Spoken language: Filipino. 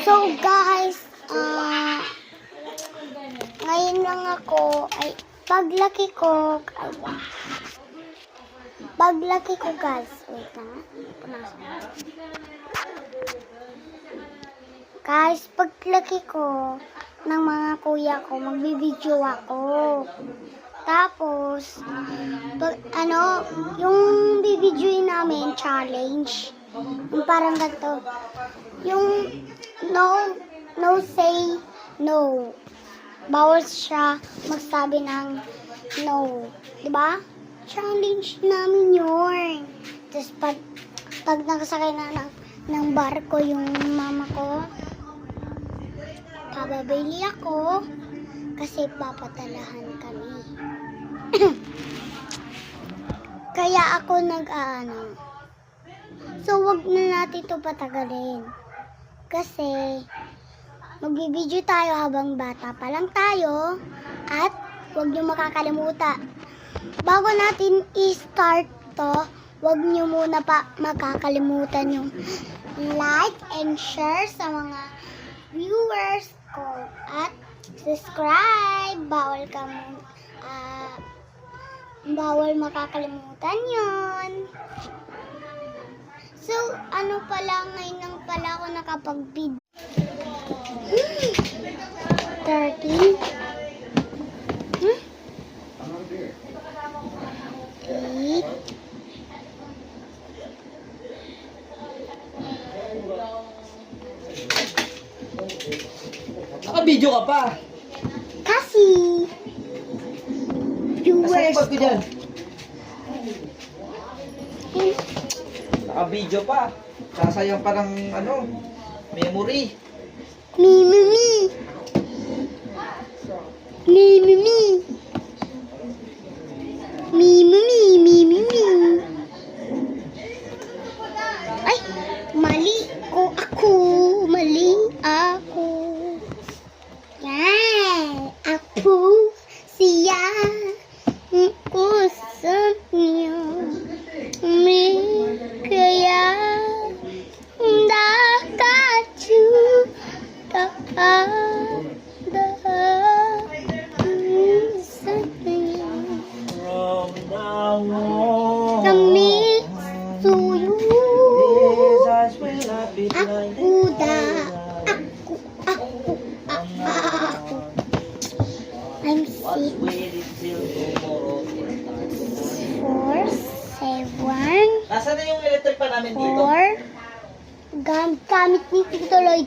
So guys, ngayon lang ako, paglaki ko guys, wait lang, guys, paglaki ko ng mga kuya ko, magbibideo ako. Tapos, yung bibidyoin namin, challenge, yung parang ganito, yung no say no. Bawal siya magsabi ng no. Diba? Challenge namin yun. Tapos pag nakasakay na ng barko yung mama ko, kababili ako kasi papatalahan kami. Kaya ako So, wag na natin ito patagalin. Kasi, magbibideo tayo habang bata pa lang tayo. At, wag nyo makakalimutan. Bago natin i-start to, wag nyo muna pa makakalimutan yung like and share sa mga viewers ko. At, subscribe. Bawal makakalimutan yon. So, ngayon lang pala ako nakapag-video. 13. 8. Naka-video ka pa. Kasi, viewers Nasaan ko dyan? ko. Naka-video pa. Sasayang pa ng memory. Mimimi. Ay, mali ako. Yan. Ako siya. Kusap niyo. Kaya dakachu From now on, kami suyo. these eyes will not be blinded. Ako. I'm What's 6, waiting till tomorrow? 4, 7, Nasaan na yung electric pa namin dito? 4. Gamit ni Tito Lloyd